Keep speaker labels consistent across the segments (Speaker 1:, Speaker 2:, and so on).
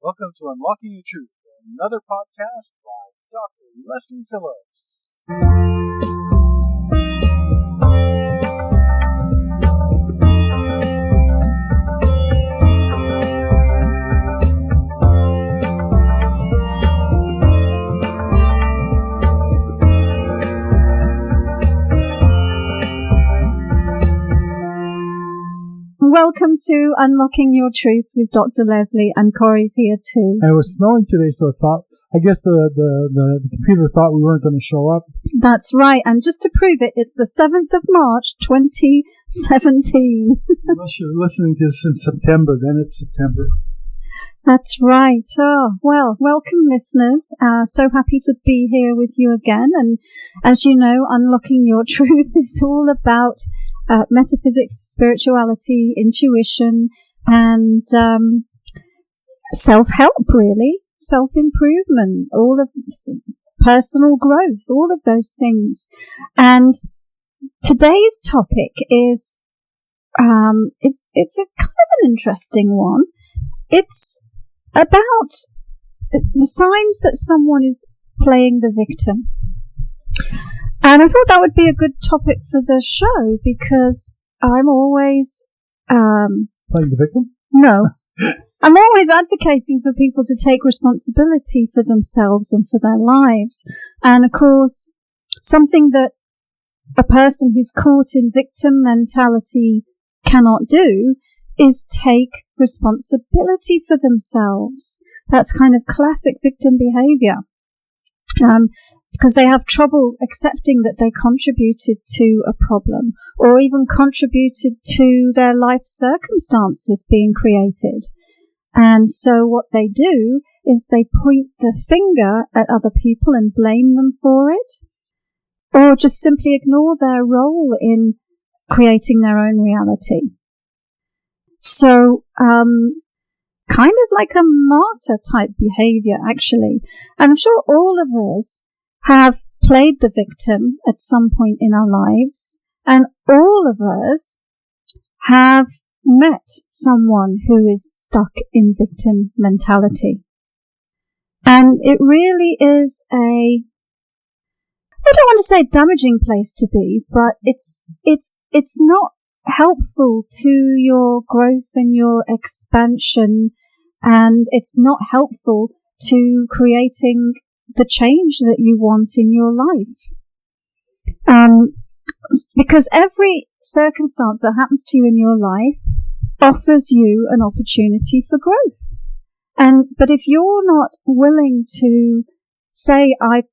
Speaker 1: Welcome to Unlocking Your Truth, another podcast by Dr. Lesley Phillips.
Speaker 2: Welcome to Unlocking Your Truth with Dr. Lesley, and Corey's here too.
Speaker 3: And it was snowing today, so I guess the computer thought we weren't going to show up.
Speaker 2: That's right, and just to prove it, it's the 7th of March, 2017.
Speaker 3: Unless you're listening to this in September, then it's September.
Speaker 2: That's right. Oh, well, welcome listeners. So happy to be here with you again. And as you know, Unlocking Your Truth is all about metaphysics, spirituality, intuition, and self-help, really, self-improvement, all of personal growth, all of those things. And today's topic is it's a kind of an interesting one. It's about the signs that someone is playing the victim. And I thought that would be a good topic for the show because I'm always...
Speaker 3: playing the victim?
Speaker 2: No. I'm always advocating for people to take responsibility for themselves and for their lives. And of course, something that a person who's caught in victim mentality cannot do is take responsibility for themselves. That's kind of classic victim behavior. Because they have trouble accepting that they contributed to a problem or even contributed to their life circumstances being created. And so what they do is they point the finger at other people and blame them for it, or just simply ignore their role in creating their own reality. So, kind of like a martyr type behavior, actually. And I'm sure all of us have played the victim at some point in our lives, and all of us have met someone who is stuck in victim mentality. And it really is I don't want to say damaging place to be, but it's not helpful to your growth and your expansion, and it's not helpful to creating the change that you want in your life. Because every circumstance that happens to you in your life offers you an opportunity for growth. But if you're not willing to say, I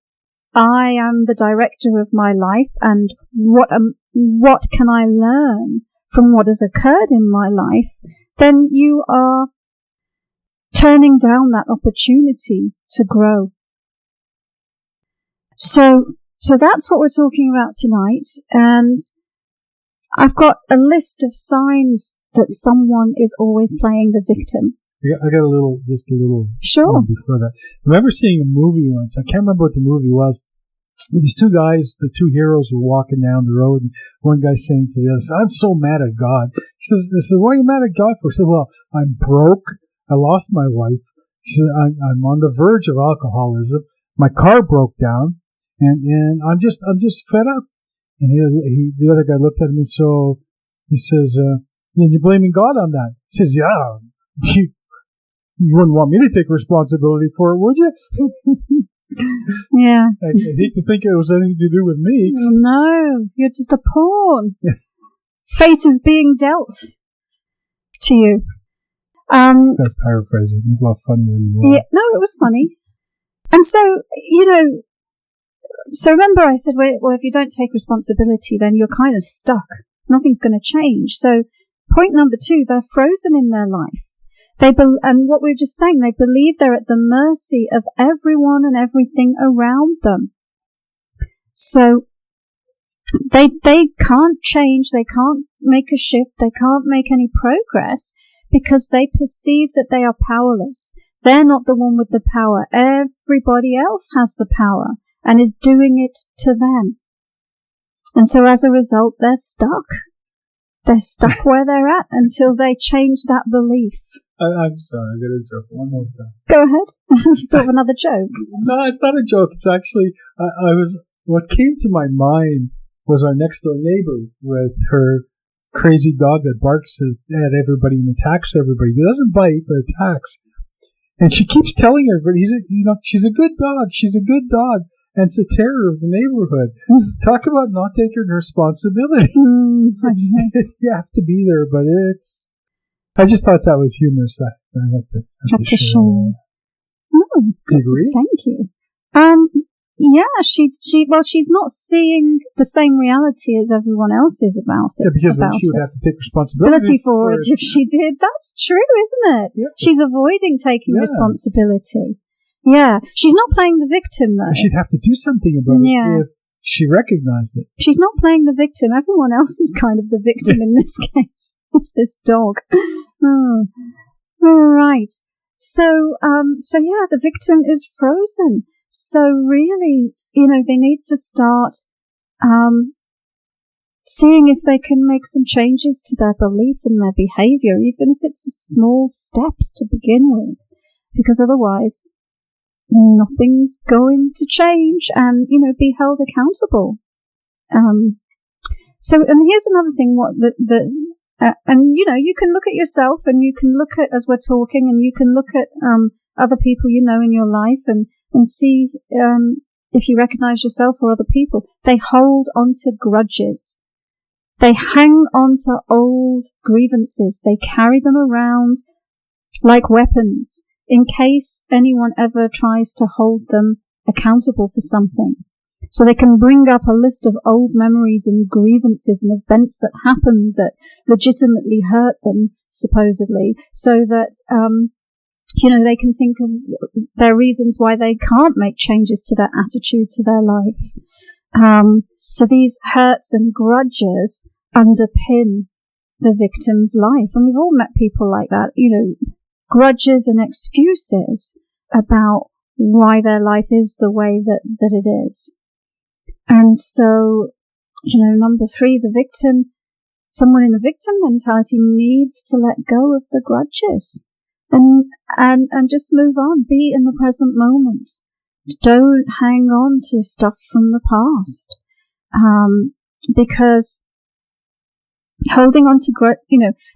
Speaker 2: am the director of my life, and what can I learn from what has occurred in my life, then you are turning down that opportunity to grow. So that's what we're talking about tonight, and I've got a list of signs that someone is always playing the victim.
Speaker 3: I got a little
Speaker 2: Sure.
Speaker 3: Before that. I remember seeing a movie once. I can't remember what the movie was. These two guys, the two heroes, were walking down the road, and one guy's saying to the other, "I'm so mad at God." He says, "What are you mad at God for?" He said, "Well, I'm broke. I lost my wife. He said, I'm on the verge of alcoholism. My car broke down, and I'm just fed up." And the other guy looked at him, and so he says, "You're blaming God on that?" He says, "Yeah. You wouldn't want me to take responsibility for it, would you?"
Speaker 2: Yeah.
Speaker 3: I hate to think it was anything to do with me.
Speaker 2: No, you're just a pawn. Fate is being dealt to you.
Speaker 3: That's paraphrasing. It's a lot funnier than you.
Speaker 2: Yeah, no, it was funny. And so, so remember I said, well, if you don't take responsibility, then you're kind of stuck. Nothing's going to change. So point number 2, they're frozen in their life. And what we were just saying, they believe they're at the mercy of everyone and everything around them. So they can't change, they can't make a shift, they can't make any progress because they perceive that they are powerless. They're not the one with the power. Everybody else has the power and is doing it to them. And so as a result, they're stuck. They're stuck where they're at until they change that belief.
Speaker 3: I'm sorry, I got to interrupt one more time.
Speaker 2: Go ahead. You thought of another joke?
Speaker 3: No, it's not a joke. It's actually, what came to my mind was our next door neighbor with her crazy dog that barks at everybody and attacks everybody. He doesn't bite, but attacks. And she keeps telling everybody, she's a good dog. She's a good dog. And it's a terror of the neighborhood. Talk about not taking responsibility. You have to be there, but I just thought that was humorous. I have to share.
Speaker 2: Oh,
Speaker 3: do you agree?
Speaker 2: Thank you. Yeah, she's not seeing the same reality as everyone else is about it.
Speaker 3: Yeah, because then she would have to take responsibility
Speaker 2: for it if she did. That's true, isn't it?
Speaker 3: Yeah.
Speaker 2: She's avoiding taking responsibility. Yeah, she's not playing the victim though.
Speaker 3: She'd have to do something about it if she recognized it.
Speaker 2: She's not playing the victim. Everyone else is kind of the victim in this case. It's this dog. Oh, all right. So yeah, the victim is frozen. So really, they need to start seeing if they can make some changes to their belief and their behavior, even if it's small steps to begin with, because otherwise nothing's going to change and, be held accountable. And here's another thing, you can look at yourself and you can look at, as we're talking, and you can look at, other people in your life and see, if you recognize yourself or other people. They hold on to grudges. They hang on to old grievances. They carry them around like weapons, in case anyone ever tries to hold them accountable for something. So they can bring up a list of old memories and grievances and events that happened that legitimately hurt them, supposedly, so that, they can think of their reasons why they can't make changes to their attitude to their life. So these hurts and grudges underpin the victim's life. And we've all met people like that, grudges and excuses about why their life is the way that it is. And so, number 3, the victim, someone in a victim mentality needs to let go of the grudges and just move on, be in the present moment. Don't hang on to stuff from the past. Because holding on to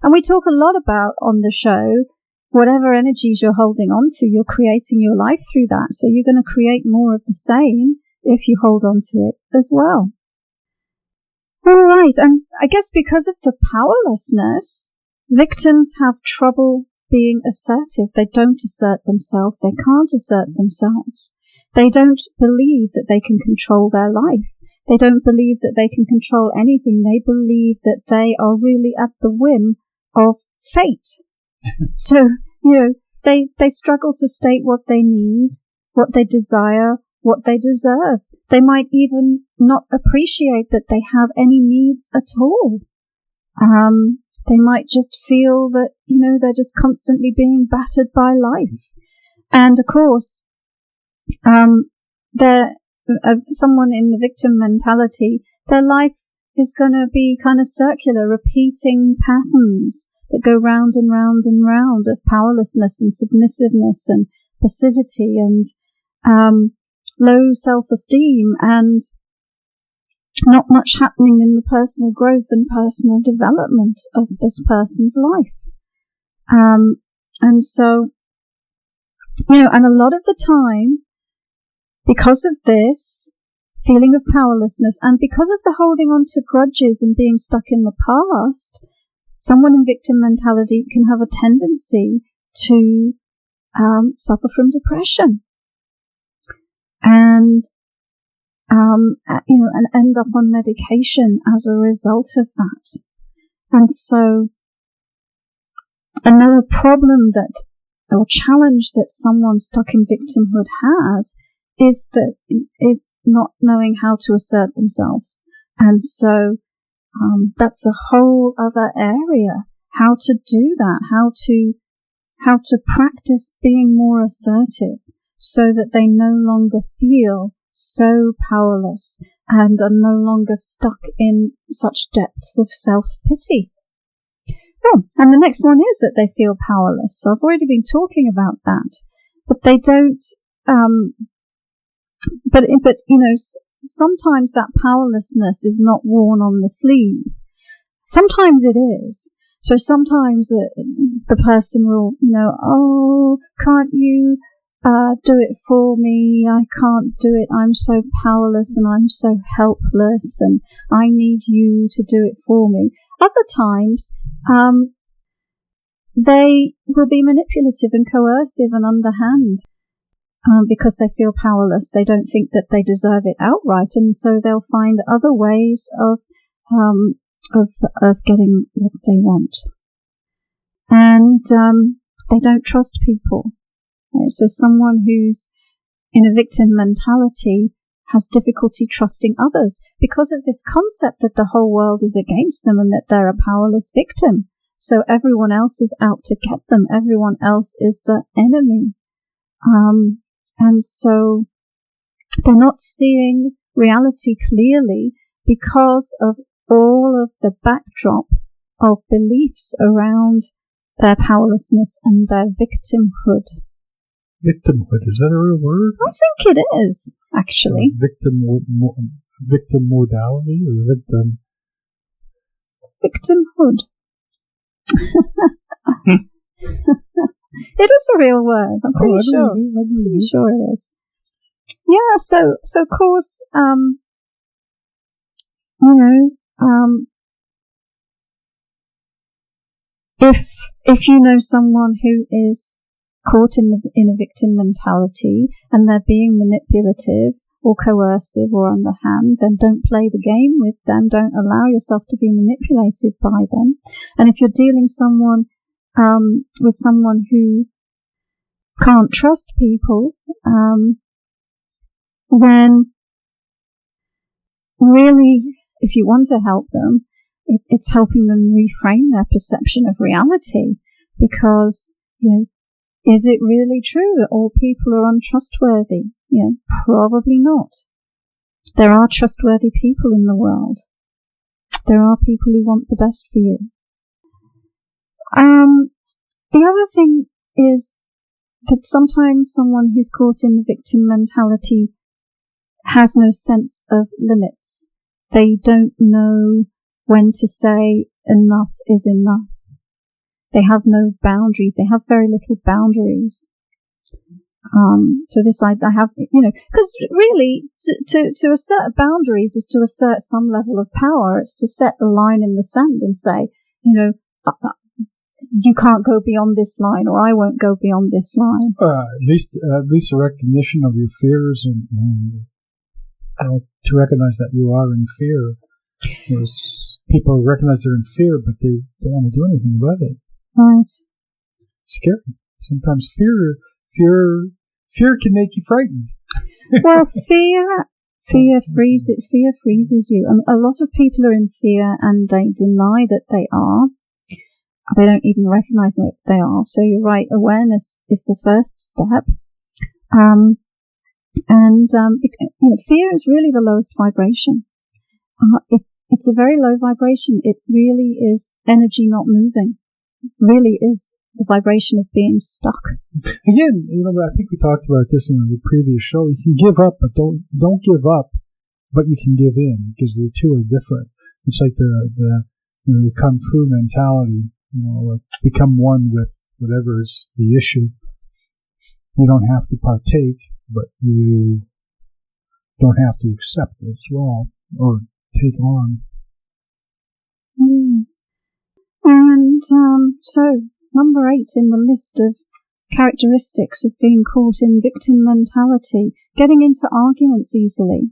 Speaker 2: and we talk a lot about on the show, whatever energies you're holding on to, you're creating your life through that. So you're going to create more of the same if you hold on to it as well. All right. And I guess because of the powerlessness, victims have trouble being assertive. They don't assert themselves. They can't assert themselves. They don't believe that they can control their life. They don't believe that they can control anything. They believe that they are really at the whim of fate. So, they struggle to state what they need, what they desire, what they deserve. They might even not appreciate that they have any needs at all. They might just feel that, they're just constantly being battered by life. And of course, someone in the victim mentality, their life is going to be kind of circular, repeating patterns that go round and round and round of powerlessness and submissiveness and passivity and low self-esteem and not much happening in the personal growth and personal development of this person's life. And so, and a lot of the time, because of this feeling of powerlessness and because of the holding on to grudges and being stuck in the past, someone in victim mentality can have a tendency to suffer from depression and end up on medication as a result of that. And so another problem or challenge that someone stuck in victimhood has is not knowing how to assert themselves. And so that's a whole other area, how to do that, how to practice being more assertive so that they no longer feel so powerless and are no longer stuck in such depths of self-pity. Oh, and the next one is that they feel powerless. So I've already been talking about that, but they don't. But sometimes that powerlessness is not worn on the sleeve. Sometimes it is. So sometimes the person will, oh, can't you do it for me? I can't do it. I'm so powerless and I'm so helpless and I need you to do it for me. Other times, they will be manipulative and coercive and underhand because they feel powerless. They don't think that they deserve it outright, and so they'll find other ways of getting what they want. And they don't trust people. Right? So someone who's in a victim mentality has difficulty trusting others because of this concept that the whole world is against them and that they're a powerless victim. So everyone else is out to get them. Everyone else is the enemy. And so they're not seeing reality clearly because of all of the backdrop of beliefs around their powerlessness and their victimhood.
Speaker 3: Victimhood, is that a real word?
Speaker 2: I think it is, actually.
Speaker 3: Victim modality or victim?
Speaker 2: Victimhood. It is a real word. I'm pretty sure. I'm pretty sure it is. Yeah. So of course, if you know someone who is caught in a victim mentality and they're being manipulative or coercive or underhand, then don't play the game with them. Don't allow yourself to be manipulated by them. And if you're dealing with someone who can't trust people, then really, if you want to help them, it's helping them reframe their perception of reality. Because, is it really true that all people are untrustworthy? Probably not. There are trustworthy people in the world. There are people who want the best for you. The other thing is that sometimes someone who's caught in the victim mentality has no sense of limits. They don't know when to say enough is enough. They have no boundaries. They have very little boundaries. So this I have, because really to assert boundaries is to assert some level of power. It's to set a line in the sand and say, you can't go beyond this line, or I won't go beyond this line.
Speaker 3: At least a recognition of your fears and to recognize that you are in fear. Because people recognize they're in fear, but they don't want to do anything about it.
Speaker 2: Right.
Speaker 3: Scary. Sometimes fear can make you frightened.
Speaker 2: Well, fear freezes you. I mean, a lot of people are in fear and they deny that they are. They don't even recognize that they are. So you're right. Awareness is the first step. Fear is really the lowest vibration. It's a very low vibration. It really is energy not moving. It really is the vibration of being stuck.
Speaker 3: Again, I think we talked about this in the previous show. You can give up, but don't give up, but you can give in, because the two are different. It's like the kung fu mentality. Like become one with whatever is the issue. You don't have to partake, but you don't have to accept it as well, or take on.
Speaker 2: And so, number 8 in the list of characteristics of being caught in victim mentality, getting into arguments easily.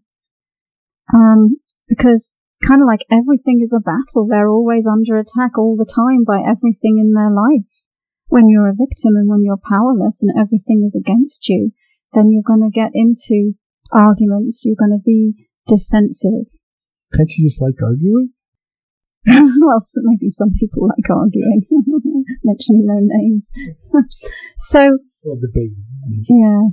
Speaker 2: Because kind of like everything is a battle, they're always under attack all the time by everything in their life. When you're a victim and when you're powerless and everything is against you, then you're going to get into arguments, you're going to be defensive.
Speaker 3: Can't you just like arguing?
Speaker 2: Well, maybe some people like arguing, mentioning no names. So,
Speaker 3: well, debating.
Speaker 2: Yeah.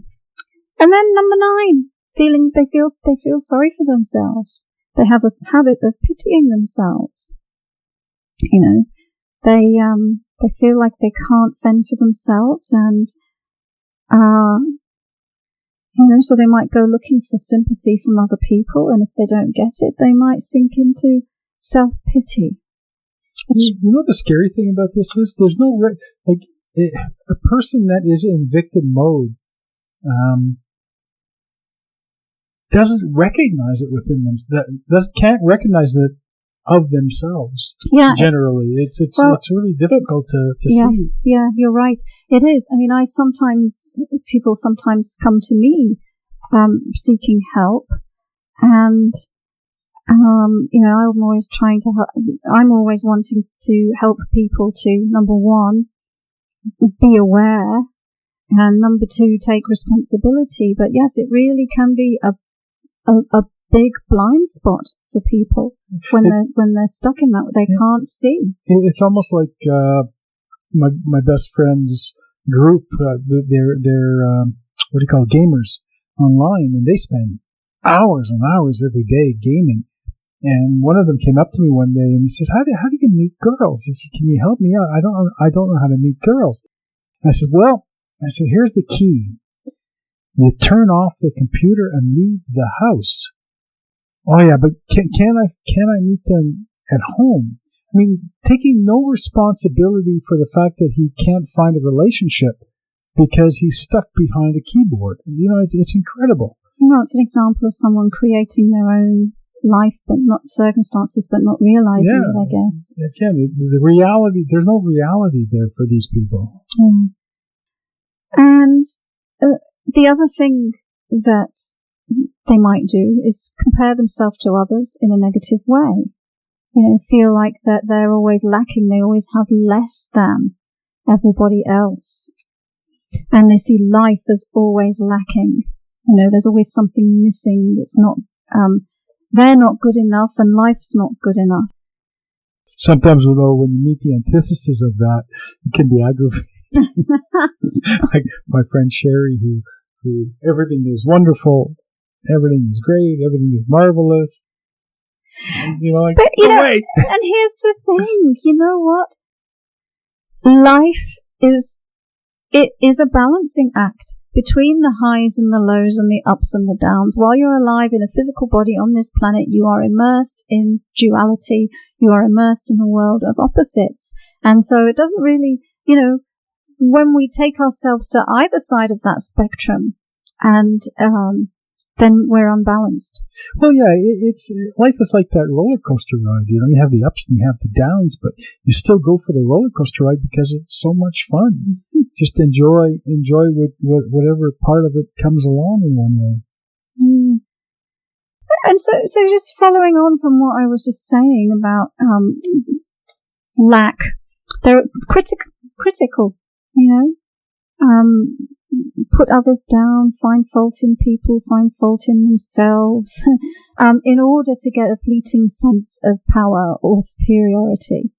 Speaker 2: And then number 9, they feel sorry for themselves. They have a habit of pitying themselves. They feel like they can't fend for themselves, and so they might go looking for sympathy from other people, and if they don't get it, they might sink into self-pity.
Speaker 3: You know the scary thing about this is there's no a person that is in victim mode doesn't recognize it within them. Can't recognize it of themselves.
Speaker 2: Yeah,
Speaker 3: generally, it's really difficult to see.
Speaker 2: Yes, yeah, you're right. It is. I mean, people sometimes come to me seeking help, and I'm always trying to help. I'm always wanting to help people to, number one, be aware, and number two, take responsibility. But yes, it really can be a big blind spot for people when they're stuck in that. They can't see.
Speaker 3: It's almost like my best friend's group. They're what do you call it, gamers online, and they spend hours and hours every day gaming. And one of them came up to me one day and he says, "How do you meet girls?" He says, "Can you help me out? I don't know how to meet girls." And I said, "Here's the key. You turn off the computer and leave the house." "Oh yeah, but can I meet them at home?" I mean, taking no responsibility for the fact that he can't find a relationship because he's stuck behind a keyboard. It's incredible.
Speaker 2: Well, it's an example of someone creating their own life, but not circumstances, but not realizing it, I guess.
Speaker 3: Again, the reality, there's no reality there for these people.
Speaker 2: And the other thing that they might do is compare themselves to others in a negative way. Feel like that they're always lacking. They always have less than everybody else. And they see life as always lacking. There's always something missing. It's not, they're not good enough and life's not good enough.
Speaker 3: Sometimes, when you meet the antithesis of that, it can be aggravating. Like my friend Sherry, who everything is wonderful, everything is great, everything is marvelous. And,
Speaker 2: but, and here's the thing, you know what? Life is a balancing act between the highs and the lows and the ups and the downs. While you're alive in a physical body on this planet, you are immersed in duality. You are immersed in a world of opposites. And so it doesn't really, when we take ourselves to either side of that spectrum, and then we're unbalanced.
Speaker 3: Well, yeah, life is like that roller coaster ride. You have the ups and you have the downs, but you still go for the roller coaster ride because it's so much fun. Mm-hmm. Just enjoy whatever part of it comes along in one way.
Speaker 2: Mm. And so just following on from what I was just saying about lack, they're critical, put others down, find fault in people, find fault in themselves, in order to get a fleeting sense of power or superiority.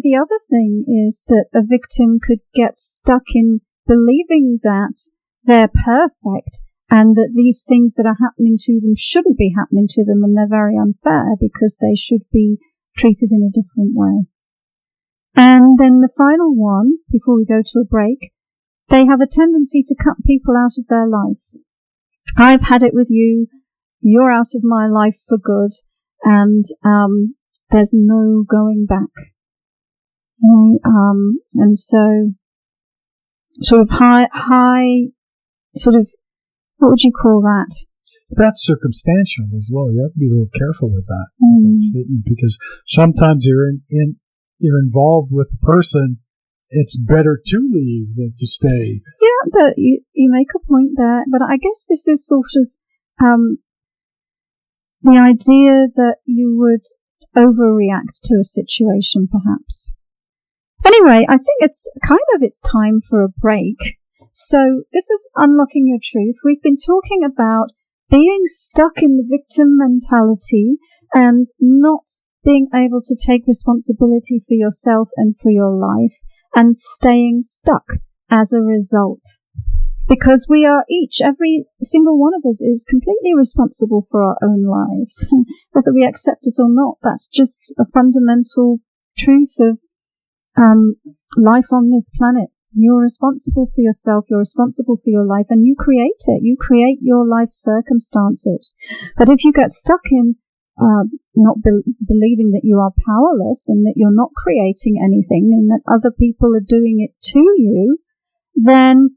Speaker 2: The other thing is that a victim could get stuck in believing that they're perfect and that these things that are happening to them shouldn't be happening to them, and they're very unfair because they should be treated in a different way. And then the final one, before we go to a break, they have a tendency to cut people out of their life. I've had it with you. You're out of my life for good, and there's no going back. And so, sort of high, sort of, what would you call that?
Speaker 3: That's circumstantial as well. You have to be a little careful with that statement, because sometimes you're involved with a person, it's better to leave than to stay.
Speaker 2: Yeah, but you make a point there. But I guess this is sort of the idea that you would overreact to a situation, perhaps. Anyway, I think it's time for a break. So this is Unlocking Your Truth. We've been talking about being stuck in the victim mentality and not being able to take responsibility for yourself and for your life, and staying stuck as a result. Because we are every single one of us is completely responsible for our own lives. whether we accept it or not. That's just a fundamental truth of life on this planet. You're responsible for yourself, you're responsible for your life, and you create it. You create your life circumstances. But if you get stuck in not believing that you are powerless and that you're not creating anything and that other people are doing it to you, then,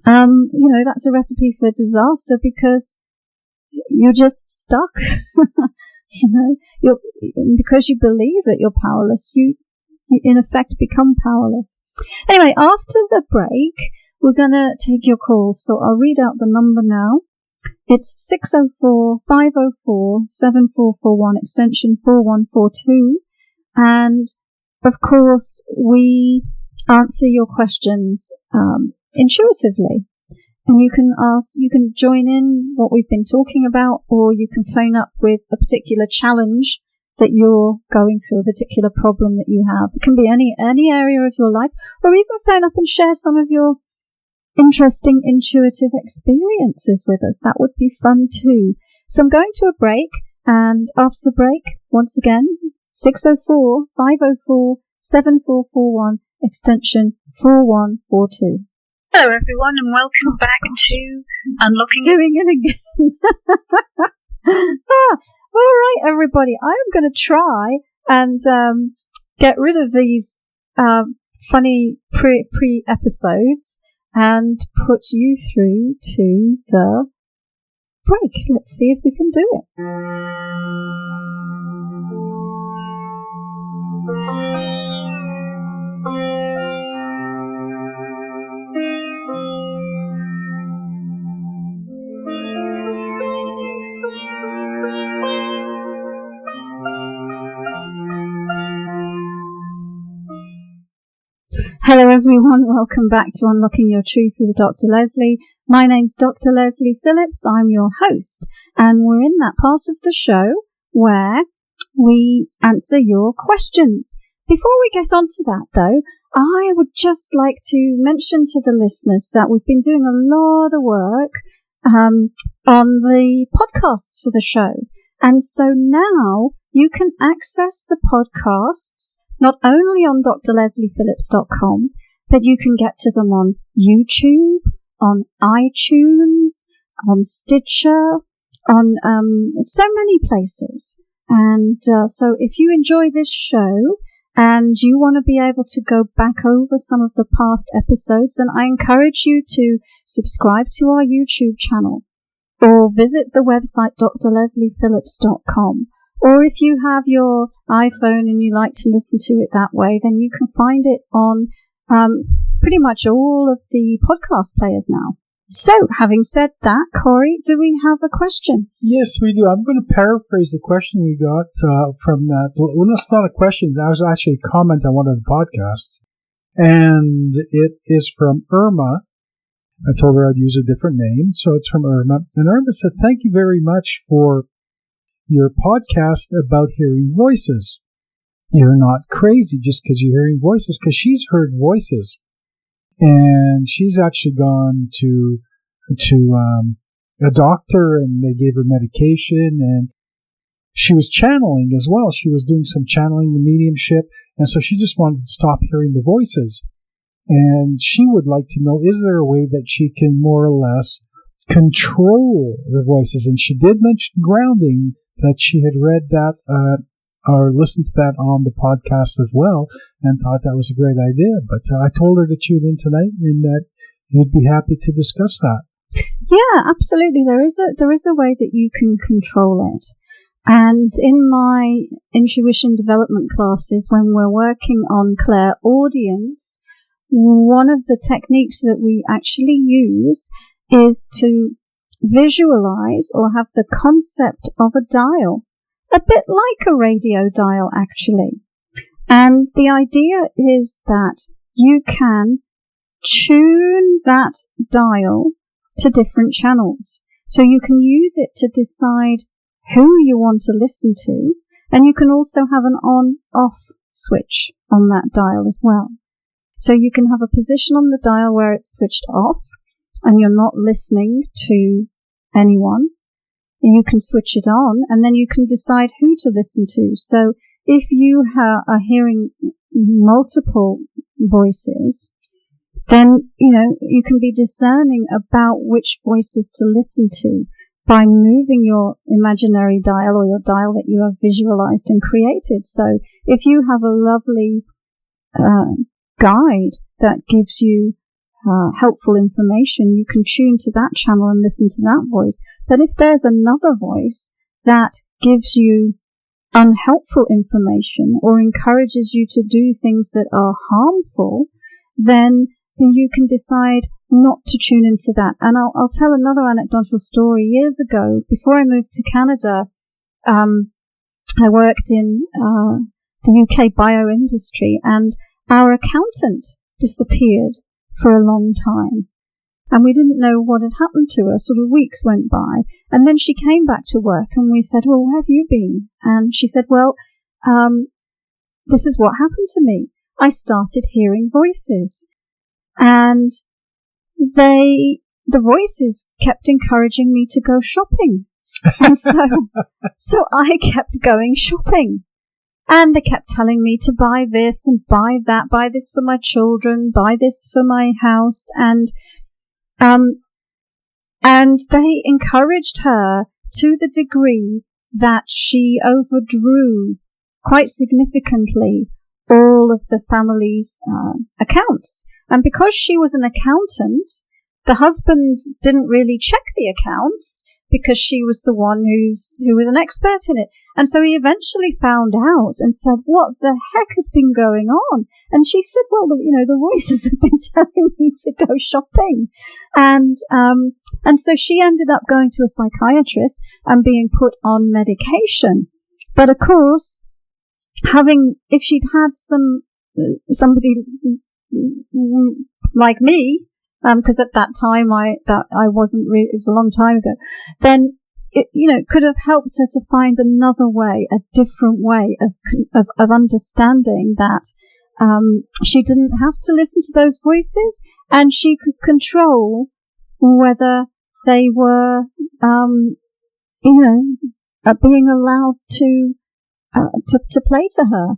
Speaker 2: that's a recipe for disaster, because you're just stuck. Because you believe that you're powerless, you in effect become powerless. Anyway, after the break, we're going to take your calls. So I'll read out the number now. It's 604-504-7441, extension 4142. And, of course, we answer your questions intuitively. And you can join in what we've been talking about, or you can phone up with a particular challenge that you're going through, a particular problem that you have. It can be any area of your life, or even phone up and share some of your interesting intuitive experiences with us. That would be fun too. So I'm going to a break, and after the break, once again, 604-504-7441, extension 4142.
Speaker 4: Hello everyone, and welcome back to Unlocking...
Speaker 2: Doing it again. All right, everybody. I am going to try and get rid of these funny pre-episodes and put you through to the break. Let's see if we can do it. Hello everyone, welcome back to Unlocking Your Truth with Dr. Lesley. My name's Dr. Lesley Phillips, I'm your host, and we're in that part of the show where we answer your questions. Before we get on to that though, I would just like to mention to the listeners that we've been doing a lot of work on the podcasts for the show. And so now you can access the podcasts not only on drlesleyphillips.com, but you can get to them on YouTube, on iTunes, on Stitcher, on so many places. And so if you enjoy this show and you want to be able to go back over some of the past episodes, then I encourage you to subscribe to our YouTube channel or visit the website drlesleyphillips.com. Or if you have your iPhone and you like to listen to it that way, then you can find it on pretty much all of the podcast players now. So, having said that, Corey, do we have a question?
Speaker 3: Yes, we do. I'm going to paraphrase the question we got from that. Well, it's not a question. That was actually a comment on one of the podcasts. And it is from Irma. I told her I'd use a different name, so it's from Irma. And Irma said, thank you very much for your podcast about hearing voices. You're not crazy just because you're hearing voices, because she's heard voices. And she's actually gone to a doctor, and they gave her medication, and she was channeling as well. She was doing some channeling, the mediumship, and so she just wanted to stop hearing the voices. And she would like to know, is there a way that she can more or less control the voices? And she did mention grounding, that she had read that or listened to that on the podcast as well, and thought that was a great idea. But I told her to tune in tonight and that you'd be happy to discuss that.
Speaker 2: Yeah, absolutely. There is a way that you can control it. And in my intuition development classes, when we're working on clairaudience, one of the techniques that we actually use is to visualize or have the concept of a dial, a bit like a radio dial actually. And the idea is that you can tune that dial to different channels. So you can use it to decide who you want to listen to, and you can also have an on-off switch on that dial as well. So you can have a position on the dial where it's switched off and you're not listening to anyone, you can switch it on, and then you can decide who to listen to. So if you are hearing multiple voices, then, you can be discerning about which voices to listen to by moving your imaginary dial or your dial that you have visualized and created. So if you have a lovely guide that gives you helpful information, you can tune to that channel and listen to that voice. But if there's another voice that gives you unhelpful information or encourages you to do things that are harmful, then you can decide not to tune into that. And I'll tell another anecdotal story. Years ago, before I moved to Canada, I worked in the UK bio industry, and our accountant disappeared for a long time. And we didn't know what had happened to her. Sort of weeks went by, and then she came back to work, and we said, well, where have you been? And she said, well, this is what happened to me. I started hearing voices, and the voices kept encouraging me to go shopping. And so I kept going shopping. And they kept telling me to buy this and buy that, buy this for my children, buy this for my house. And they encouraged her to the degree that she overdrew quite significantly all of the family's accounts. And because she was an accountant, the husband didn't really check the accounts because she was the one who was an expert in it. And so he eventually found out and said, what the heck has been going on? And she said, well, the voices have been telling me to go shopping. And so she ended up going to a psychiatrist and being put on medication. But of course, if she'd had somebody like me, because at that time I wasn't really, it was a long time ago, then it could have helped her to find another way, a different way of understanding that she didn't have to listen to those voices, and she could control whether they were being allowed to play to her.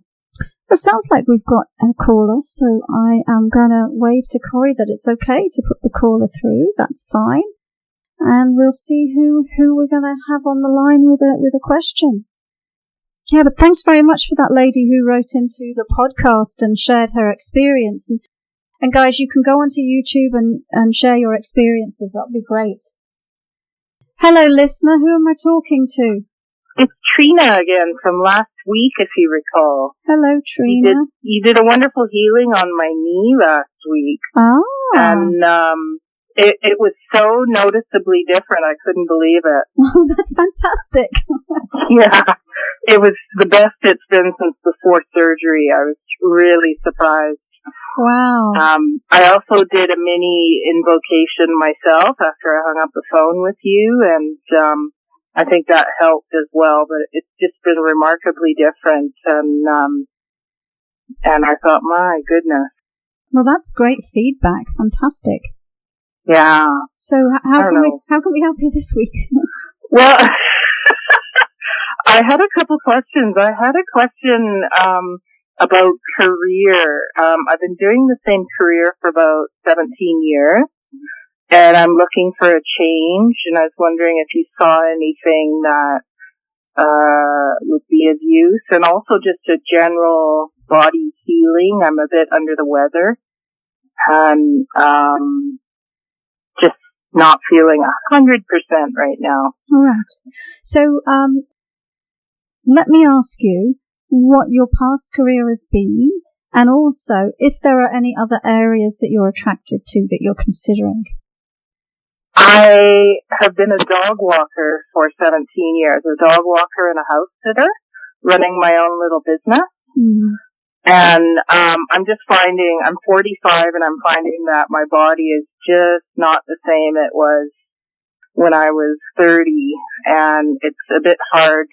Speaker 2: It sounds like we've got a caller, so I am going to wave to Corey that it's okay to put the caller through. That's fine. And we'll see who we're going to have on the line with a question. Yeah, but thanks very much for that lady who wrote into the podcast and shared her experience. And guys, you can go onto YouTube and share your experiences. That would be great. Hello, listener. Who am I talking to?
Speaker 5: It's Trina again from last week, if you recall.
Speaker 2: Hello, Trina.
Speaker 5: You did a wonderful healing on my knee last week.
Speaker 2: Ah.
Speaker 5: And it was so noticeably different, I couldn't believe it.
Speaker 2: Oh, that's fantastic.
Speaker 5: Yeah, it was the best it's been since before surgery. I was really surprised.
Speaker 2: Wow.
Speaker 5: I also did a mini invocation myself after I hung up the phone with you, and I think that helped as well, but it's just been remarkably different, and I thought, my goodness.
Speaker 2: Well, that's great feedback. Fantastic.
Speaker 5: Yeah.
Speaker 2: So how can we help you this week?
Speaker 5: Well, I had a couple questions. I had a question about career. I've been doing the same career for about 17 years. And I'm looking for a change, and I was wondering if you saw anything that would be of use, and also just a general body healing. I'm a bit under the weather, and just not feeling 100% right now.
Speaker 2: All right. So let me ask you what your past career has been, and also if there are any other areas that you're attracted to that you're considering.
Speaker 5: I have been a dog walker for 17 years, a dog walker and a house sitter, running my own little business.
Speaker 2: Mm-hmm.
Speaker 5: And I'm just finding, I'm 45 and I'm finding that my body is just not the same it was when I was 30. And it's a bit hard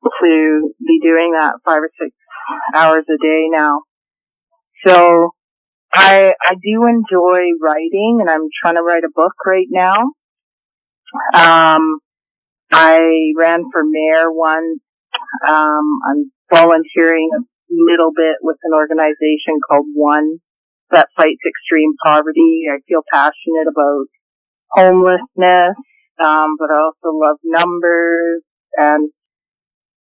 Speaker 5: to be doing that 5 or 6 hours a day now. So I do enjoy writing, and I'm trying to write a book right now. I ran for mayor once. I'm volunteering a little bit with an organization called One that fights extreme poverty. I feel passionate about homelessness, but I also love numbers, and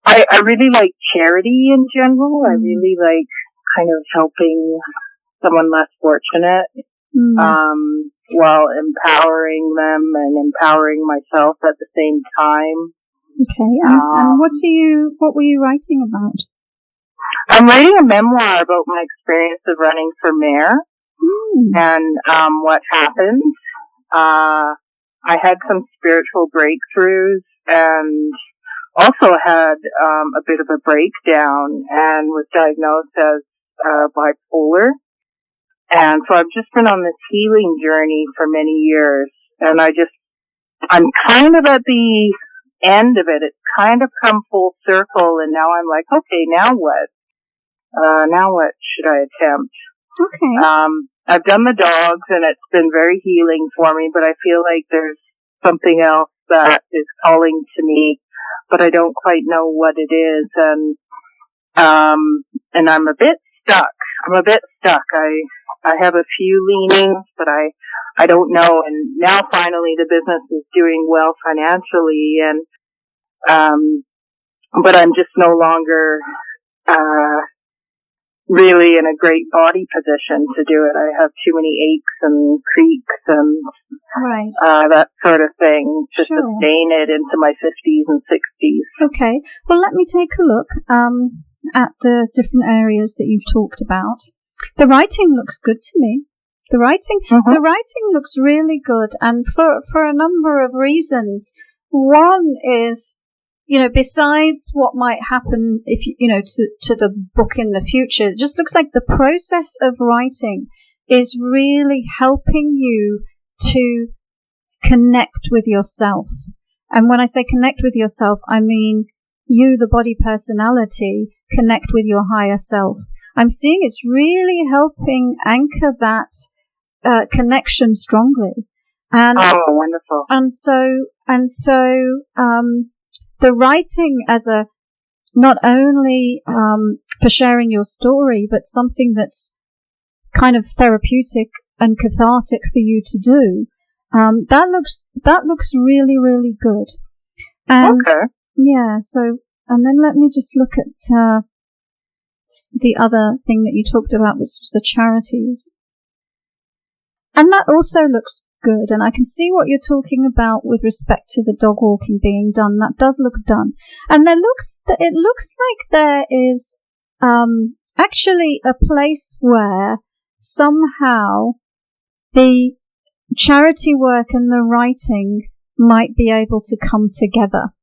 Speaker 5: I really like charity in general. I really like kind of helping someone less fortunate, while empowering them and empowering myself at the same time.
Speaker 2: Okay, and what were you writing about?
Speaker 5: I'm writing a memoir about my experience of running for mayor and what happened. I had some spiritual breakthroughs and also had a bit of a breakdown and was diagnosed as bipolar. And so I've just been on this healing journey for many years, and I'm kind of at the end of it. It's kind of come full circle, and now I'm like, okay, now what? Now what should I attempt?
Speaker 2: Okay.
Speaker 5: I've done the dogs, and it's been very healing for me, but I feel like there's something else that is calling to me, but I don't quite know what it is, and I'm a bit stuck. I have a few leanings, but I don't know, and now finally the business is doing well financially, and but I'm just no longer really in a great body position to do it. I have too many aches and creaks and that sort of thing to sustain it into my 50s and 60s.
Speaker 2: Okay. Well, let me take a look at the different areas that you've talked about. The writing looks good to me. The writing looks really good, and for a number of reasons. One is, besides what might happen if to the book in the future, it just looks like the process of writing is really helping you to connect with yourself. And when I say connect with yourself, I mean you, the body personality, connect with your higher self. I'm seeing it's really helping anchor that connection strongly. And
Speaker 5: wonderful.
Speaker 2: And so the writing as a not only for sharing your story, but something that's kind of therapeutic and cathartic for you to do. That looks really, really good. And yeah, so and then let me just look at the other thing that you talked about, which was the charities. And that also looks good, and I can see what you're talking about with respect to the dog walking being done. That does look done. And it looks like there is actually a place where somehow the charity work and the writing might be able to come together.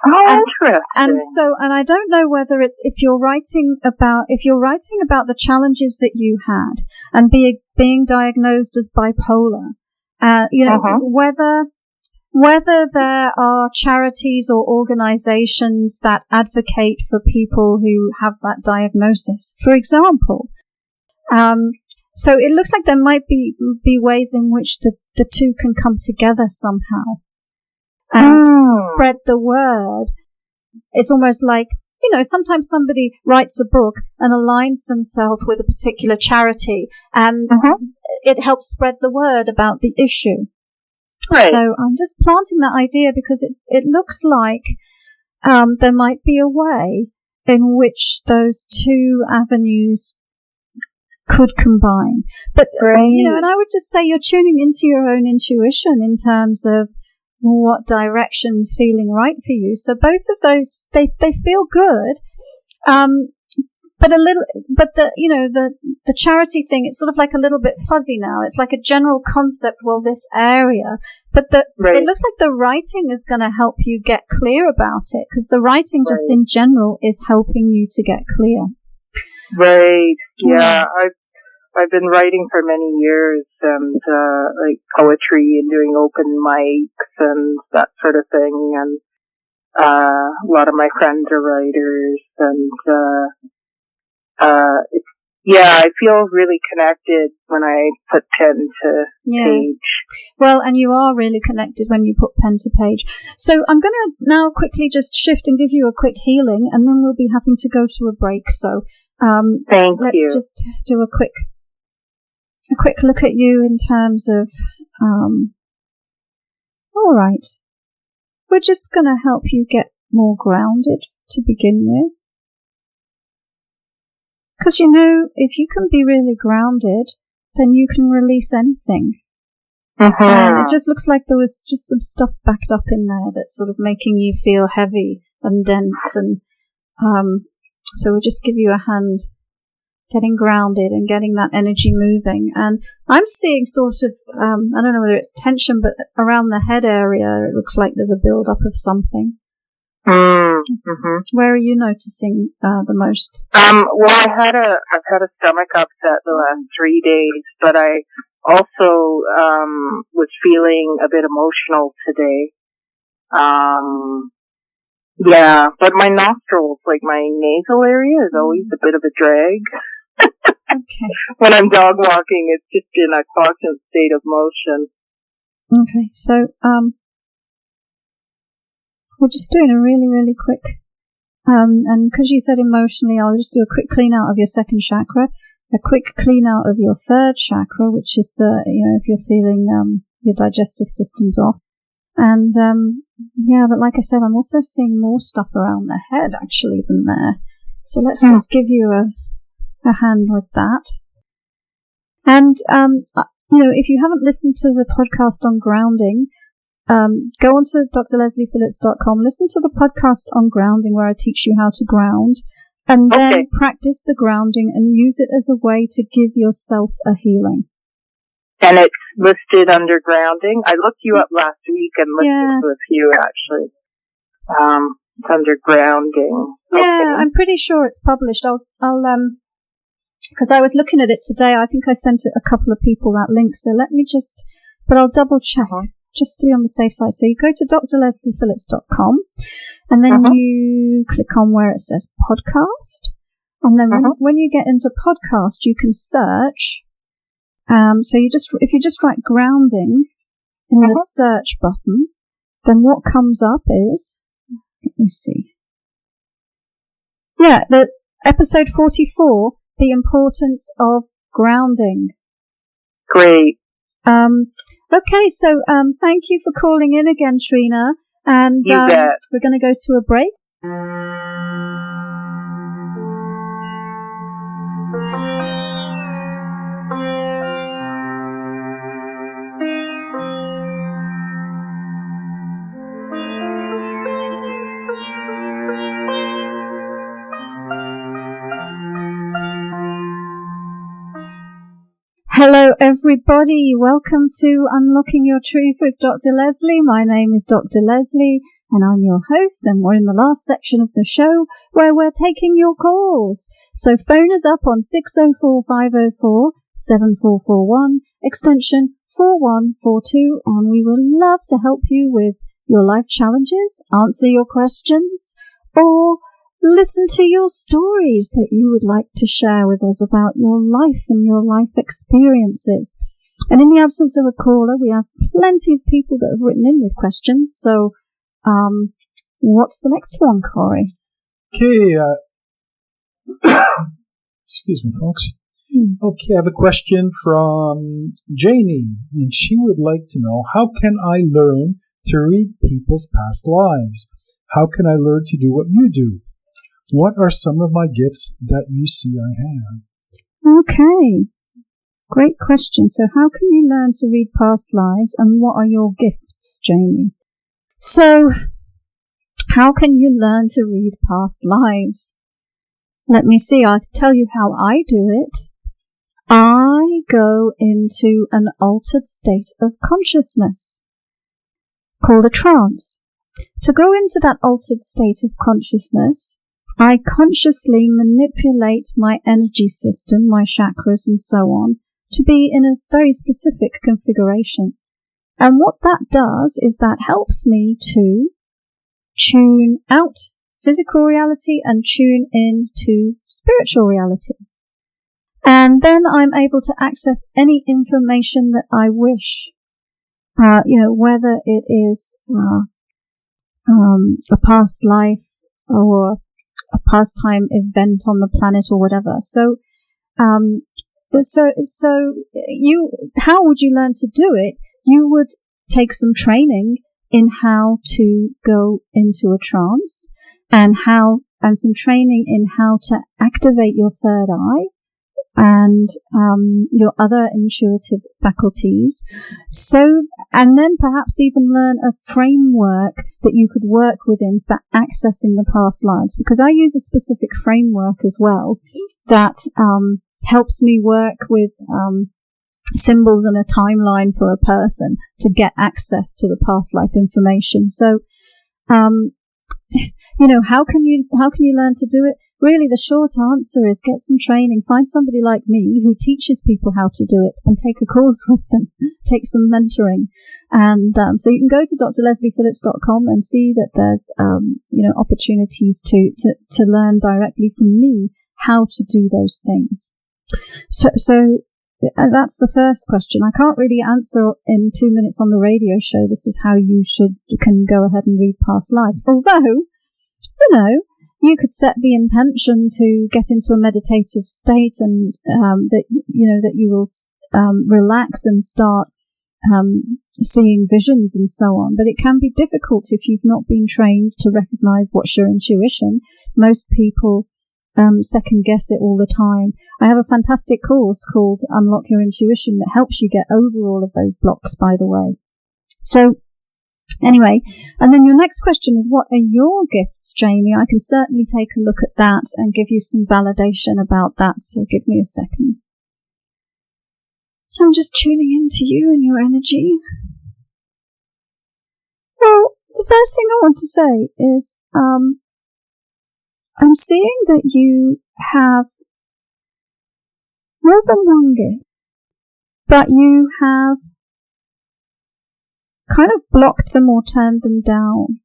Speaker 5: Oh, interesting.
Speaker 2: And I don't know whether it's if you're writing about the challenges that you had and being diagnosed as bipolar, whether there are charities or organizations that advocate for people who have that diagnosis, for example. So it looks like there might be ways in which the two can come together somehow and spread the word. It's almost like, sometimes somebody writes a book and aligns themselves with a particular charity, and it helps spread the word about the issue. Right. So I'm just planting that idea because it looks like there might be a way in which those two avenues could combine. But, and I would just say you're tuning into your own intuition in terms of what direction's feeling right for you. So both of those, they feel good. But the charity thing, it's sort of like a little bit fuzzy now. It's like a general concept, this area. But it looks like the writing is going to help you get clear about it, because the writing just in general is helping you to get clear.
Speaker 5: Right. Yeah. I've been writing for many years, and like poetry and doing open mics and that sort of thing. And a lot of my friends are writers, and Yeah, I feel really connected when I put pen to page.
Speaker 2: Well, and you are really connected when you put pen to page. So I'm going to now quickly just shift and give you a quick healing, and then we'll be having to go to a break. So let's just do a quick look at you in terms of, all right. We're just going to help you get more grounded to begin with. Because, you know, if you can be really grounded, then you can release anything.
Speaker 5: Mm-hmm.
Speaker 2: And it just looks like there was just some stuff backed up in there that's sort of making you feel heavy and dense. And so we'll just give you a hand getting grounded and getting that energy moving. And I'm seeing sort of, I don't know whether it's tension, but around the head area, it looks like there's a build-up of something.
Speaker 5: Mm-hmm.
Speaker 2: Where are you noticing the most?
Speaker 5: Well, I've had a stomach upset the last 3 days, but I also was feeling a bit emotional today. Yeah, but my nostrils, like my nasal area, is always a bit of a drag.
Speaker 2: Okay.
Speaker 5: When I'm dog walking, it's just in a constant state of motion.
Speaker 2: Okay, so we're just doing a really, really quick, and because you said emotionally, I'll just do a quick clean out of your second chakra, a quick clean out of your third chakra, which is the, you know, if you're feeling your digestive system's off. And yeah, but like I said, I'm also seeing more stuff around the head actually than there. So let's just give you a hand with that. And you know, if you haven't listened to the podcast on grounding, go on to drlesleyphillips.com, listen to the podcast on grounding where I teach you how to ground, and then practice the grounding and use it as a way to give yourself a healing.
Speaker 5: And it's listed under grounding. I looked you up last week and listened to a few actually. It's under grounding.
Speaker 2: Yeah, I'm pretty sure it's published. I'll because I was looking at it today. I think I sent it a couple of people that link. So let me but I'll double check. Just to be on the safe side. So you go to drlesleyphillips.com and then you click on where it says podcast. And then when you get into podcast, you can search. So if you just write grounding in the search button, then what comes up is, let me see. Yeah, the episode 44, the importance of grounding.
Speaker 5: Great.
Speaker 2: Okay, so thank you for calling in again, Trina, and we're going to go to a break. Hello everybody, welcome to Unlocking Your Truth with Dr. Lesley. My name is Dr. Lesley and I'm your host, and we're in the last section of the show where we're taking your calls. So phone us up on 604-504-7441, extension 4142, and we would love to help you with your life challenges, answer your questions, or listen to your stories that you would like to share with us about your life and your life experiences. And in the absence of a caller, we have plenty of people that have written in with questions. So, what's the next one, Corey?
Speaker 3: Okay. Excuse me, folks. Okay, I have a question from Janie, and she would like to know, how can I learn to read people's past lives? How can I learn to do what you do? What are some of my gifts that you see I have?
Speaker 2: Okay. Great question. So how can you learn to read past lives, and what are your gifts, Jamie? So, how can you learn to read past lives? Let me see. I'll tell you how I do it. I go into an altered state of consciousness called a trance. To go into that altered state of consciousness, I consciously manipulate my energy system, my chakras and so on, to be in a very specific configuration. And what that does is that helps me to tune out physical reality and tune in to spiritual reality. And then I'm able to access any information that I wish. Whether it is a past life or a pastime event on the planet or whatever. So how would you learn to do it? You would take some training in how to go into a trance and some training in how to activate your third eye and your other intuitive faculties. And then perhaps even learn a framework that you could work within for accessing the past lives, because I use a specific framework as well that helps me work with symbols and a timeline for a person to get access to the past life information. So, how can you learn to do it? Really, the short answer is get some training. Find somebody like me who teaches people how to do it and take a course with them. Take some mentoring. And so you can go to drlesleyphillips.com and see that there's opportunities to learn directly from me how to do those things. So that's the first question. I can't really answer in 2 minutes on the radio show. This is how you can go ahead and read past lives. Although, you could set the intention to get into a meditative state and that you will relax and start seeing visions and so on. But it can be difficult if you've not been trained to recognize what's your intuition. Most people second guess it all the time. I have a fantastic course called Unlock Your Intuition that helps you get over all of those blocks, by the way. So anyway, and then your next question is, what are your gifts, Jamie? I can certainly take a look at that and give you some validation about that, so give me a second. So I'm just tuning into you and your energy. Well, the first thing I want to say is, I'm seeing that you have more than one gift, but you have kind of blocked them or turned them down.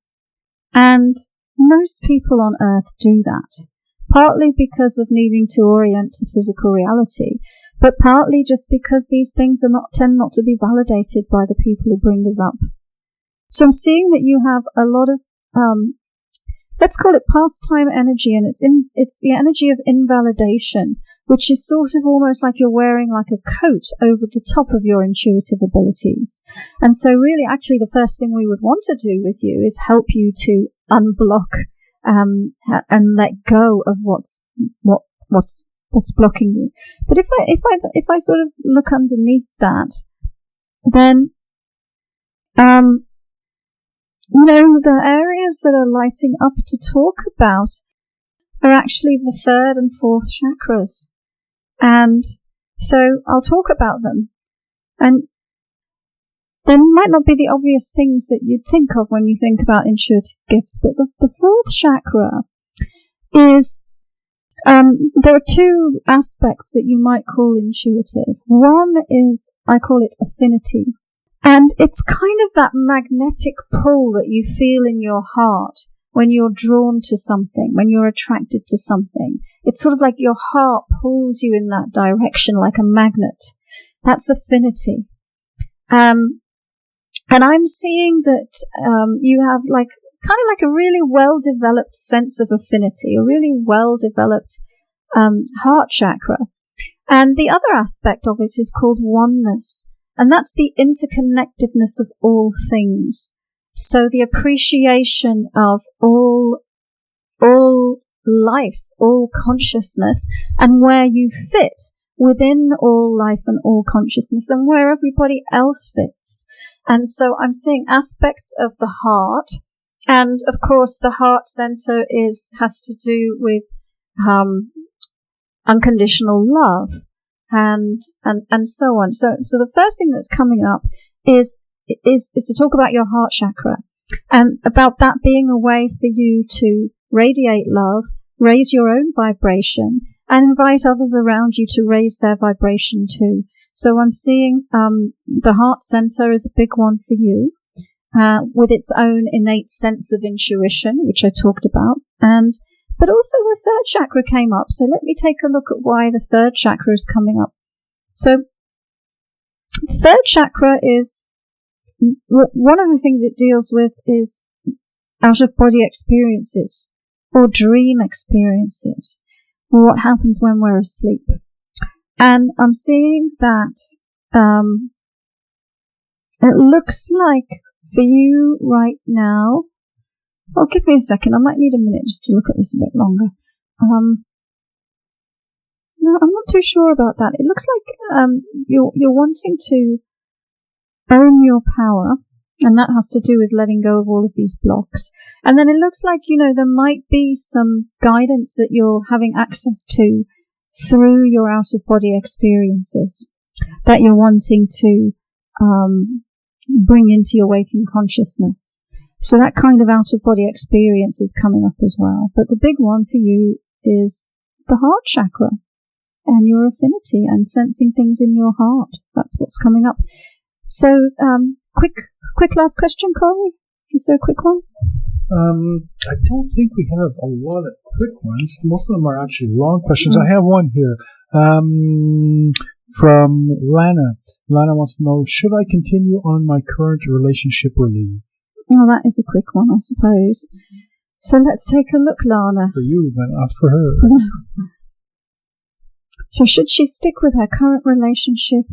Speaker 2: And most people on Earth do that, partly because of needing to orient to physical reality, but partly just because these things tend not to be validated by the people who bring us up. So I'm seeing that you have a lot of let's call it pastime energy, and it's the energy of invalidation, which is sort of almost like you're wearing like a coat over the top of your intuitive abilities. And so really, actually, the first thing we would want to do with you is help you to unblock and let go of what's blocking you. But if I sort of look underneath that, then the areas that are lighting up to talk about are actually the third and fourth chakras. And so I'll talk about them. And they might not be the obvious things that you'd think of when you think about intuitive gifts, but the fourth chakra is, there are two aspects that you might call intuitive. One is, I call it affinity. And it's kind of that magnetic pull that you feel in your heart when you're drawn to something, when you're attracted to something. It's sort of like your heart pulls you in that direction like a magnet. That's affinity. And I'm seeing that you have kind of like a really well-developed sense of affinity, a really well-developed heart chakra. And the other aspect of it is called oneness. And that's the interconnectedness of all things. So the appreciation of all life, all consciousness, and where you fit within all life and all consciousness, and where everybody else fits. And so I'm seeing aspects of the heart, and of course the heart center has to do with unconditional love. And so on. So the first thing that's coming up is to talk about your heart chakra, and about that being a way for you to radiate love, raise your own vibration, and invite others around you to raise their vibration too. So I'm seeing the heart center is a big one for you, with its own innate sense of intuition, which I talked about, and But also the third chakra came up. So let me take a look at why the third chakra is coming up. So the third chakra is, one of the things it deals with is out-of-body experiences or dream experiences, or what happens when we're asleep. And I'm seeing that it looks like for you right now, well, give me a second. I might need a minute just to look at this a bit longer. No, I'm not too sure about that. It looks like you're wanting to own your power, and that has to do with letting go of all of these blocks. And then it looks like, there might be some guidance that you're having access to through your out-of-body experiences that you're wanting to bring into your waking consciousness. So that kind of out-of-body experience is coming up as well. But the big one for you is the heart chakra and your affinity and sensing things in your heart. That's what's coming up. So, quick last question, Corey. Is there a quick one?
Speaker 3: I don't think we have a lot of quick ones. Most of them are actually long questions. I have one here from Lana. Lana wants to know, should I continue on my current relationship or leave?
Speaker 2: Well, that is a quick one, I suppose. So let's take a look, Lana.
Speaker 3: For you, but not for her.
Speaker 2: So should she stick with her current relationship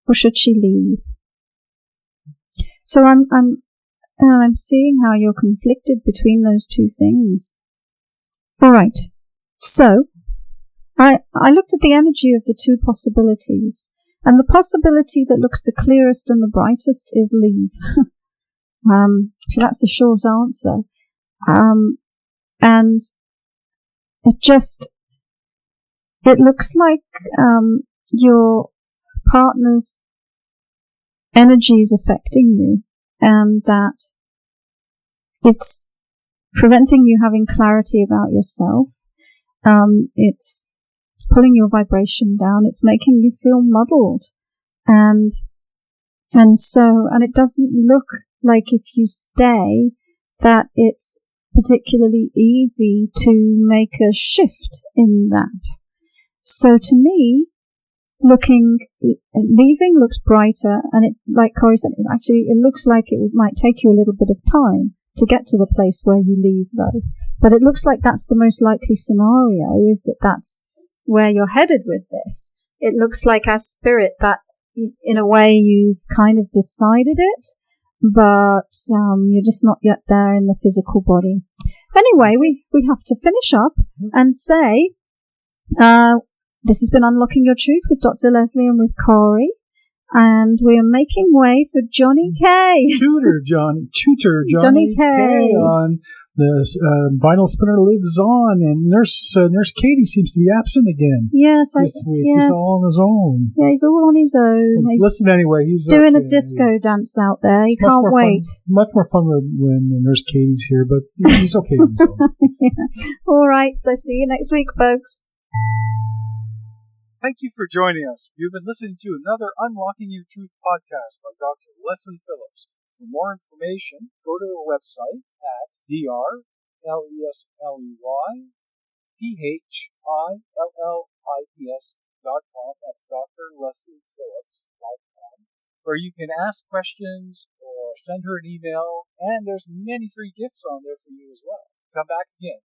Speaker 2: or should she leave? So I'm seeing how you're conflicted between those two things. All right. So I looked at the energy of the two possibilities, and the possibility that looks the clearest and the brightest is leave. So that's the short answer. And it looks like your partner's energy is affecting you, and that it's preventing you having clarity about yourself. It's pulling your vibration down. It's making you feel muddled, and it doesn't look like if you stay that it's particularly easy to make a shift in that. So to me, leaving looks brighter, and it, like Corey said, it looks like it might take you a little bit of time to get to the place where you leave, though. But it looks like that's the most likely scenario, is that that's where you're headed with this. It looks like as spirit that, in a way, you've kind of decided it, but you're just not yet there in the physical body. Anyway, we have to finish up and say, this has been Unlocking Your Truth with Dr. Lesley and with Corey, and we are making way for Johnny K.
Speaker 3: Tutor Johnny K. On the vinyl spinner lives on, and Nurse Katie seems to be absent again.
Speaker 2: Yes,
Speaker 3: this week.
Speaker 2: Yes.
Speaker 3: He's all on his own.
Speaker 2: Yeah, he's all on his own.
Speaker 3: Well, listen anyway, he's
Speaker 2: doing a disco dance out there. He can't wait.
Speaker 3: Much more fun when Nurse Katie's here, but he's okay on his own.
Speaker 2: Yeah. All right, so see you next week, folks.
Speaker 1: Thank you for joining us. You've been listening to another Unlocking Your Truth podcast by Dr. Lesley Phillips. For more information, go to our website at drlesleyphillips.com. That's drlesleyphillips.com, where you can ask questions or send her an email, and there's many free gifts on there for you as well. Come back again.